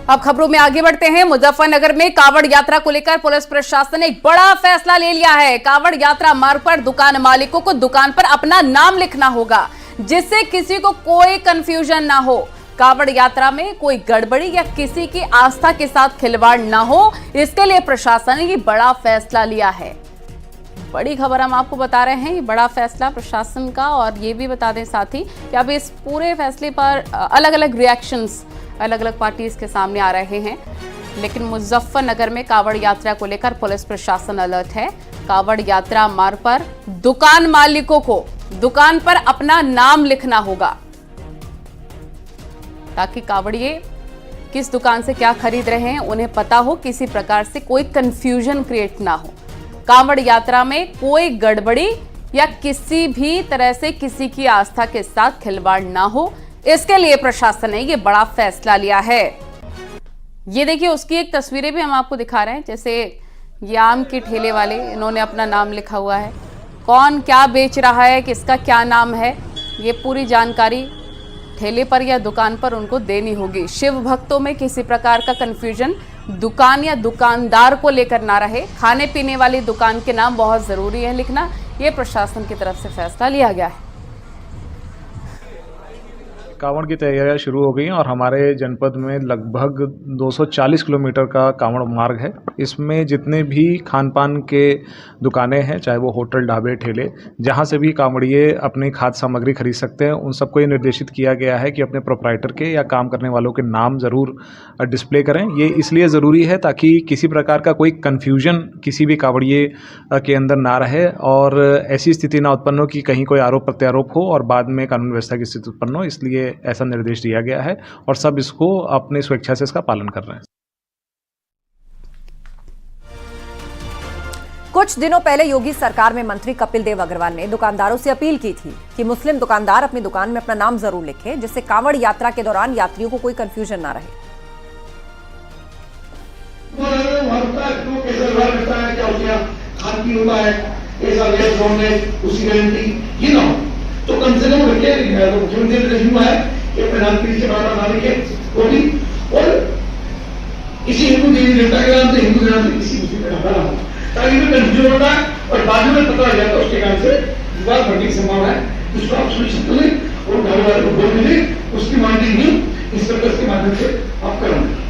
अब खबरों में आगे बढ़ते हैं। मुजफ्फरनगर में कांवड़ यात्रा को लेकर पुलिस प्रशासन ने एक बड़ा फैसला ले लिया है। कांवड़ यात्रा मार्ग पर दुकान मालिकों को दुकान पर अपना नाम लिखना होगा, जिससे किसी को कोई कंफ्यूजन ना हो। कांवड़ यात्रा में कोई गड़बड़ी या किसी की आस्था के साथ खिलवाड़ ना हो, इसके लिए प्रशासन ने ये बड़ा फैसला लिया है। बड़ी खबर हम आपको बता रहे हैं, ये बड़ा फैसला प्रशासन का। और ये भी बता दें साथ ही कि अब इस पूरे फैसले पर अलग अलग रिएक्शंस अलग अलग पार्टीज के सामने आ रहे हैं। लेकिन मुजफ्फरनगर में कांवड़ यात्रा को लेकर पुलिस प्रशासन अलर्ट है। कांवड़ यात्रा मार्ग पर दुकान मालिकों को दुकान पर अपना नाम लिखना होगा, ताकि कांवड़िए किस दुकान से क्या खरीद रहे हैं उन्हें पता हो, किसी प्रकार से कोई कंफ्यूजन क्रिएट ना हो। कांवड़ यात्रा में कोई गड़बड़ी या किसी भी तरह से किसी की आस्था के साथ खिलवाड़ ना हो, इसके लिए प्रशासन ने ये बड़ा फैसला लिया है। ये देखिए, उसकी एक तस्वीरें भी हम आपको दिखा रहे हैं। जैसे ये आम के ठेले वाले, इन्होंने अपना नाम लिखा हुआ है, कौन क्या बेच रहा है, किसका क्या नाम है, ये पूरी जानकारी ठेले पर या दुकान पर उनको देनी होगी। शिव भक्तों में किसी प्रकार का कंफ्यूजन दुकान या दुकानदार को लेकर ना रहे। खाने पीने वाली दुकान के नाम बहुत जरूरी है लिखना, ये प्रशासन की तरफ से फैसला लिया गया है। कांवड़ की तैयारियां शुरू हो गई हैं और हमारे जनपद में लगभग 240 किलोमीटर का कांवड़ मार्ग है। इसमें जितने भी खान पान के दुकानें हैं, चाहे वो होटल, ढाबे, ठेले, जहां से भी कांवड़िए अपनी खाद्य सामग्री खरीद सकते हैं, उन सबको ये निर्देशित किया गया है कि अपने प्रोप्राइटर के या काम करने वालों के नाम ज़रूर डिस्प्ले करें। ये इसलिए ज़रूरी है ताकि किसी प्रकार का कोई कन्फ्यूजन किसी भी कांवड़िए के अंदर ना रहे और ऐसी स्थिति ना उत्पन्न हो कि कहीं कोई आरोप प्रत्यारोप हो और बाद में कानून व्यवस्था की स्थिति उत्पन्न हो। इसलिए ऐसा निर्देश दिया गया है और सब इसको अपनी स्वेच्छा से इसका पालन कर रहे हैं। कुछ दिनों पहले योगी सरकार में मंत्री कपिल देव अग्रवाल ने दुकानदारों से अपील की थी कि मुस्लिम दुकानदार अपनी दुकान में अपना नाम जरूर लिखें, जिससे कांवड़ यात्रा के दौरान यात्रियों को कोई कंफ्यूजन ना रहे। तो कम से कम रखे तो मुख्यमंत्री ने लिखा है कि प्रधानमंत्री से बात ना लिखे वो भी, और किसी हिंदू देवी देवता के नाम से हिंदू के नाम से किसी मुस्लिम का नाम हो, ताकि तो कंफ्यूजन होता है और बाद में पता लग जाता है उसके कारण से विवाद बढ़ने की संभावना है। उसको आप सुनिश्चित करें और घर वाले को बोल दें, उसकी मॉनिटरिंग भी इस प्रकार के माध्यम से आप करेंगे।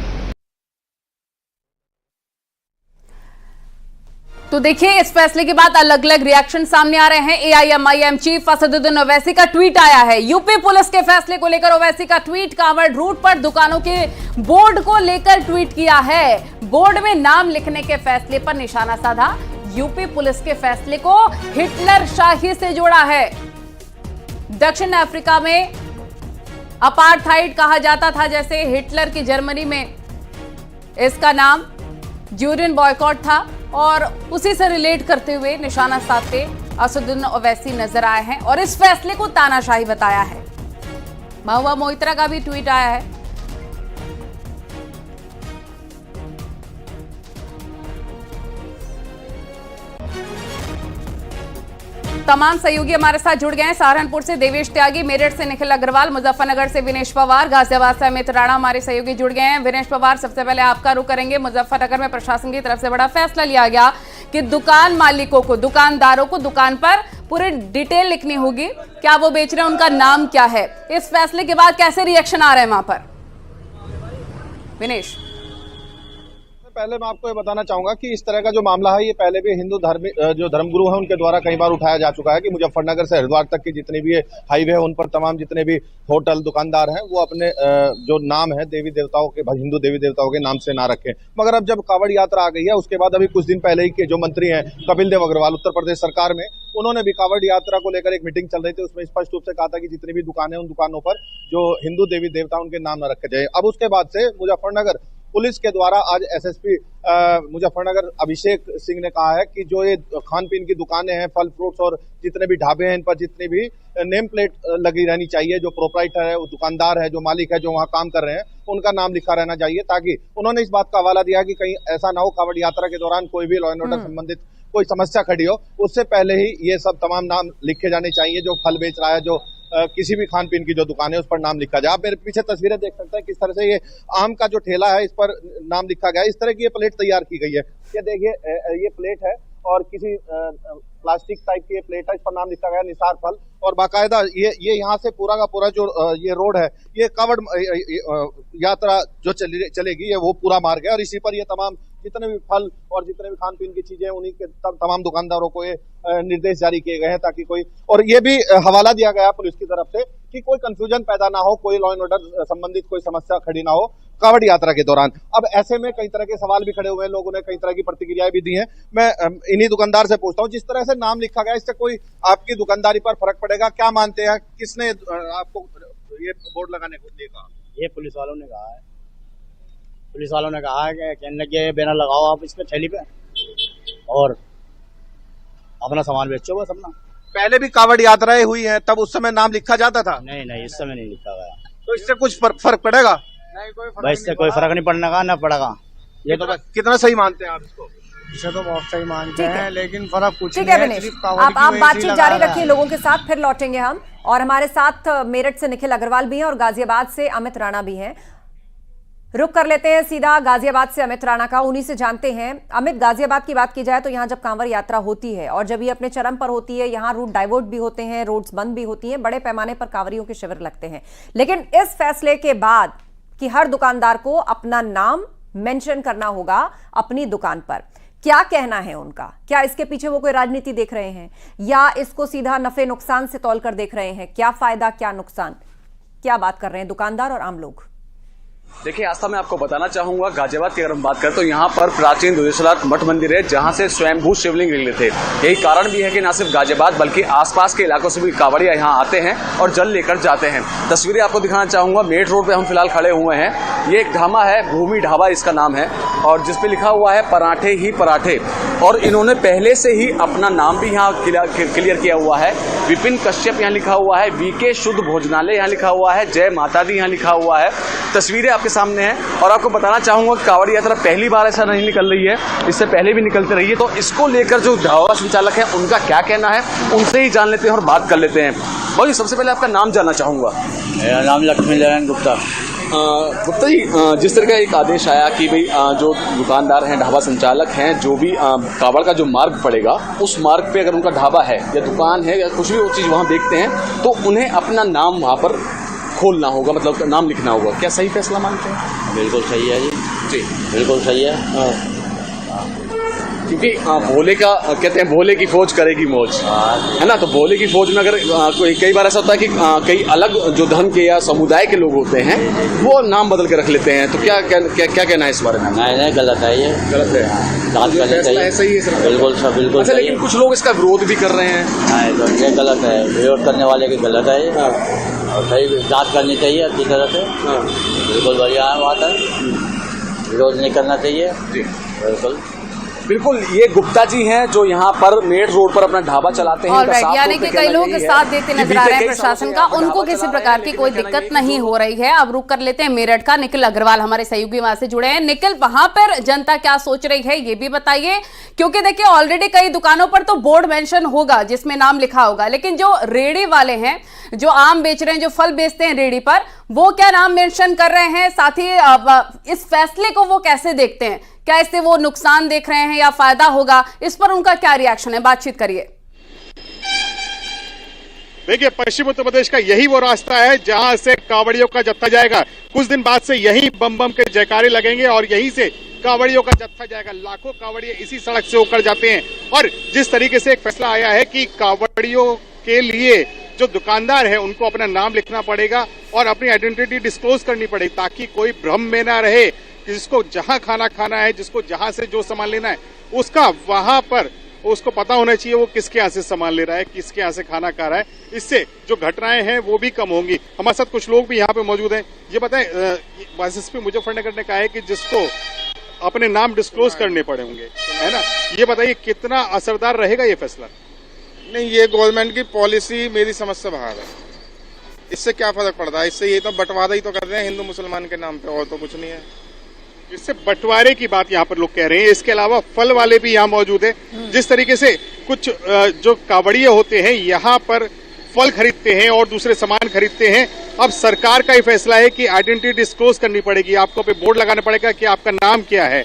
तो देखिए, इस फैसले के बाद अलग अलग रिएक्शन सामने आ रहे हैं। एआईएमआईएम चीफ असदुद्दीन ओवैसी का ट्वीट आया है। यूपी पुलिस के फैसले को लेकर ओवैसी का ट्वीट। कांवड़ रूट पर दुकानों के बोर्ड को लेकर ट्वीट किया है। बोर्ड में नाम लिखने के फैसले पर निशाना साधा। यूपी पुलिस के फैसले को हिटलर शाही से जोड़ा है। दक्षिण अफ्रीका में अपार्थाइड कहा जाता था, जैसे हिटलर की जर्मनी में इसका नाम ड्यूरिन बॉयकॉट था, और उसी से रिलेट करते हुए निशाना साधते असदुद्दीन ओवैसी नजर आए हैं और इस फैसले को तानाशाही बताया है। महुआ मोइत्रा का भी ट्वीट आया है। तमाम सहयोगी हमारे साथ जुड़ गए हैं। सहारनपुर से देवेश त्यागी, मेरठ से निखिल अग्रवाल, मुजफ्फरनगर से विनेश पवार, गाजियाबाद से अमित राणा हमारे सहयोगी जुड़ गए हैं। विनेश पवार, सबसे पहले आपका रुख करेंगे। मुजफ्फरनगर में प्रशासन की तरफ से बड़ा फैसला लिया गया कि दुकान मालिकों को, दुकानदारों को दुकान पर पूरी डिटेल लिखनी होगी, क्या वो बेच रहे हैं, उनका नाम क्या है। इस फैसले के बाद कैसे रिएक्शन आ रहे हैं वहां पर, विनेश? पहले मैं आपको ये बताना चाहूंगा कि इस तरह का जो मामला है ये पहले भी हिंदू जो धर्मगुरु हैं उनके द्वारा कई बार उठाया जा चुका है कि मुजफ्फरनगर से हरिद्वार तक की जितनी भी हाईवे है उन पर तमाम जितने भी होटल, दुकानदार हैं वो अपने जो नाम है देवी देवताओं के, हिंदू देवी देवताओं के नाम से ना रखें। मगर अब जब कांवड़ यात्रा आ गई है उसके बाद अभी कुछ दिन पहले ही के जो मंत्री हैं कपिल देव अग्रवाल उत्तर प्रदेश सरकार में, उन्होंने भी कांवड़ यात्रा को लेकर एक मीटिंग चल रही थी, उसमें स्पष्ट रूप से कहा था कि जितनी भी दुकानें उन दुकानों पर जो हिंदू देवी देवता उनके नाम न रखे जाए। अब उसके बाद से मुजफ्फरनगर पुलिस के द्वारा आज एसएसपी मुजफ्फरनगर अभिषेक सिंह ने कहा है कि जो ये खान पीन की दुकानें हैं, फल फ्रूट्स और जितने भी ढाबे हैं, इन पर जितनी भी नेम प्लेट लगी रहनी चाहिए, जो प्रोप्राइटर है, वो दुकानदार है, जो मालिक है, जो वहाँ काम कर रहे हैं, उनका नाम लिखा रहना चाहिए, ताकि उन्होंने इस बात का हवाला दिया कि कहीं ऐसा ना हो कांवड़ यात्रा के दौरान कोई भी लॉ एंड ऑर्डर संबंधित कोई समस्या खड़ी हो, उससे पहले ही ये सब तमाम नाम लिखे जाने चाहिए। जो फल बेच रहा है, जो किसी भी खान पीन की जो दुकान है उस पर नाम लिखा जाए। आप मेरे पीछे तस्वीरें देख सकते हैं किस तरह से ये आम का जो ठेला है इस पर नाम लिखा गया है। इस तरह की ये प्लेट तैयार की गई है। ये देखिए ये प्लेट है और किसी प्लास्टिक टाइप की ये प्लेट है, इस पर नाम लिखा गया निसार फल, और बाकायदा ये यहाँ से पूरा का पूरा जो ये रोड है ये कावड़ यात्रा जो चलेगी ये वो पूरा मार्ग है, और इसी पर ये तमाम जितने भी फल और जितने भी खान पीन की चीजें उन्हीं के तमाम दुकानदारों को ये निर्देश जारी किए गए हैं ताकि कोई, और ये भी हवाला दिया गया पुलिस की तरफ से कि कोई कंफ्यूजन पैदा ना हो, कोई लॉ एंड ऑर्डर संबंधित कोई समस्या खड़ी ना हो कावड़ यात्रा के दौरान। अब ऐसे में कई तरह के सवाल भी खड़े हुए हैं, लोगों ने कई तरह की प्रतिक्रियाएं भी दी हैं। मैं इन्हीं दुकानदार से पूछता हूँ, जिस तरह से नाम लिखा गया इससे कोई आपकी दुकानदारी पर फर्क पड़ेगा? क्या मानते हैं, किसने आपको ये बोर्ड लगाने को लिए कहा? ये पुलिस वालों ने कहा है। पुलिस वालों ने कहा है कि कहने लगे बैनर लगाओ आप इस पे थैली पे और अपना सामान बेचो बस अपना। पहले भी कावड़ यात्राएं हुई हैं, तब उस समय नाम लिखा जाता था? नहीं इस समय नहीं लिखा गया। तो इससे कुछ फर्क पड़ेगा? भाई इससे कोई फर्क नहीं पड़ने का, ना पड़ेगा। ये तो कितना सही मानते हैं आप इसको? इसे तो बहुत सही मानते हैं, लेकिन फर्क कुछ ठीक नहीं है है। विनेश, सिर्फ कावड़ की आप वजह से बातचीत ही जारी लगाया रखिए, है। लोगों के साथ फिर लौटेंगे हम। और हमारे साथ मेरठ से निखिल अग्रवाल भी हैं और गाजियाबाद से अमित राणा भी हैं। रुक कर लेते हैं सीधा गाजियाबाद से अमित राणा का, उन्हीं से जानते हैं। अमित, गाजियाबाद की बात की जाए तो यहाँ जब कांवड़ यात्रा होती है और जब ये अपने चरम पर होती है, यहाँ रूट डाइवर्ट भी होते हैं, रोड्स बंद भी होती हैं, बड़े पैमाने पर कांवड़ियों के शिविर लगते हैं। लेकिन इस फैसले के बाद कि हर दुकानदार को अपना नाम मेंशन करना होगा अपनी दुकान पर, क्या कहना है उनका? क्या इसके पीछे वो कोई राजनीति देख रहे हैं या इसको सीधा नफे नुकसान से तौल कर देख रहे हैं? क्या फायदा क्या नुकसान, क्या बात कर रहे हैं दुकानदार और आम लोग? देखिए आस्था, मैं आपको बताना चाहूंगा गाजियाबाद की अगर हम बात करें तो यहाँ पर प्राचीन दुधेश्वरनाथ मठ मंदिर है जहाँ से स्वयंभू शिवलिंग निकले थे। यही कारण भी है कि न सिर्फ गाजियाबाद बल्कि आसपास के इलाकों से भी कांवड़िया यहाँ आते हैं और जल लेकर जाते हैं। तस्वीरें आपको दिखाना चाहूंगा। मेरठ रोड पे हम फिलहाल खड़े हुए हैं। ये एक ढाबा है, भूमि ढाबा इसका नाम है, और जिसपे लिखा हुआ है पराठे ही पराठे, और इन्होंने पहले से ही अपना नाम भी यहाँ क्लियर किया हुआ है। विपिन कश्यप यहाँ लिखा हुआ है, वीके शुद्ध भोजनालय यहाँ लिखा हुआ है, जय माता दी यहाँ लिखा हुआ है। तस्वीरें आपके सामने हैं और आपको बताना चाहूंगा कांवड़ यात्रा पहली बार ऐसा नहीं निकल रही है, इससे पहले भी निकलती रही है। तो इसको लेकर जो ढाबा संचालक है उनका क्या कहना है, उनसे ही जान लेते हैं और बात कर लेते हैं। भाई सबसे पहले आपका नाम जानना चाहूंगा। मेरा नाम लक्ष्मी नारायण गुप्ता। गुप्ता जी, जिस तरह का एक आदेश आया कि भाई जो दुकानदार हैं, ढाबा संचालक हैं, जो भी कांवड़ का जो मार्ग पड़ेगा उस मार्ग पे अगर उनका ढाबा है या दुकान है या कुछ भी वो चीज़ वहाँ देखते हैं तो उन्हें अपना नाम वहाँ पर खोलना होगा, मतलब नाम लिखना होगा। क्या सही फैसला मानते हैं? बिल्कुल सही है जी, बिल्कुल सही है। क्योंकि भोले का कहते हैं भोले की फौज करेगी मौज, है ना। तो भोले की फौज में अगर कई बार ऐसा होता है कि कई अलग जो धर्म के या समुदाय के लोग होते हैं वो नाम बदल के रख लेते हैं, तो क्या कहना है इस बारे में? नहीं गलत है, ये गलत है, सही है सर, बिल्कुल सर, बिल्कुल। अच्छा, लेकिन कुछ लोग इसका विरोध भी कर रहे हैं। नहीं तो ये गलत है, विरोध करने वाले की गलत है और सही जांच करनी चाहिए अच्छी तरह से। बिल्कुल बढ़िया बात है, विरोध नहीं करना चाहिए। बिल्कुल ये गुप्ता जी हैं जो यहाँ पर मेरठ रोड पर अपना ढाबा चलाते हैं। ऑलराइट, यानी कि कई लोग साथ देते नजर आ रहे हैं प्रशासन का, उनको किसी प्रकार की कोई दिक्कत नहीं हो रही है। अब रुक कर लेते हैं मेरठ का। निखिल अग्रवाल हमारे सहयोगी वहां से जुड़े हैं। निखिल, वहां पर जनता क्या सोच रही है ये भी बताइए, क्योंकि देखिए ऑलरेडी कई दुकानों पर तो बोर्ड मेंशन होगा जिसमें नाम लिखा होगा, लेकिन जो रेड़ी वाले हैं, जो आम बेच रहे हैं, जो फल बेचते हैं रेड़ी पर, वो क्या नाम मेंशन कर रहे हैं? साथ ही इस फैसले को वो कैसे देखते हैं? क्या इससे वो नुकसान देख रहे हैं या फायदा होगा? इस पर उनका क्या रिएक्शन है? बातचीत करिए। देखिए, पश्चिम उत्तर प्रदेश का यही वो रास्ता है जहां से कांवड़ियों का जत्था जाएगा। कुछ दिन बाद से यही बम बम के जयकारे लगेंगे और यहीं से कांवड़ियों का जत्था जाएगा। लाखों कांवड़िए इसी सड़क से होकर जाते हैं। और जिस तरीके से एक फैसला आया है कि कांवड़ियों के लिए जो दुकानदार है उनको अपना नाम लिखना पड़ेगा और अपनी आइडेंटिटी डिस्क्लोज करनी पड़ेगी, ताकि कोई भ्रम में ना रहे कि जिसको जहां खाना है, जिसको जहां से जो सामान लेना है, उसका वहां पर उसको पता होना चाहिए वो किसके यहाँ से सामान ले रहा है, किसके यहाँ से खाना खा रहा है। इससे जो घटनाएं हैं वो भी कम होंगी। हमारे साथ कुछ लोग भी यहाँ पे मौजूद हैं। ये बताएं, एसएसपी मुजफ्फरनगर ने कहा है कि जिसको अपने नाम डिस्क्लोज करने पड़े होंगे, है ना। ये बताइए कितना असरदार रहेगा ये फैसला? नहीं, ये गवर्नमेंट की पॉलिसी मेरी समझ से बाहर है। इससे क्या फर्क पड़ता है? इससे ये तो बंटवारा ही तो कर रहे हैं हिंदू मुसलमान के नाम पे, और तो कुछ नहीं है। इससे बंटवारे की बात यहाँ पर लोग कह रहे हैं। इसके अलावा फल वाले भी यहाँ मौजूद है। जिस तरीके से कुछ जो कांवड़िए होते हैं यहाँ पर फल खरीदते हैं और दूसरे सामान खरीदते हैं। अब सरकार का ये फैसला है कि आइडेंटिटी डिस्क्लोज करनी पड़ेगी, आपको पे बोर्ड लगाना पड़ेगा कि आपका नाम क्या है।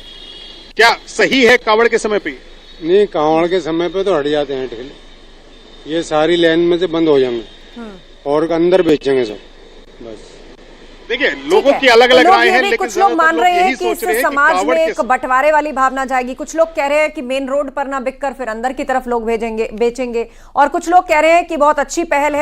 क्या सही है कावड़ के समय पे? नहीं, कावड़ के समय पे तो हट जाते हैं ठेले, ये सारी लाइन में से बंद हो जाएंगे और अंदर बेचेंगे सब। बस देखिए, लोगों की अलग अलग राय है, लेकिन कुछ लोग मान रहे हैं कि सोच रहे इससे हैं कि समाज कावड़ में के एक बंटवारे वाली भावना जाएगी। कुछ लोग कह रहे हैं कि मेन रोड पर ना बिककर फिर अंदर की तरफ लोग बेचेंगे, और कुछ लोग कह रहे हैं कि बहुत अच्छी पहल है।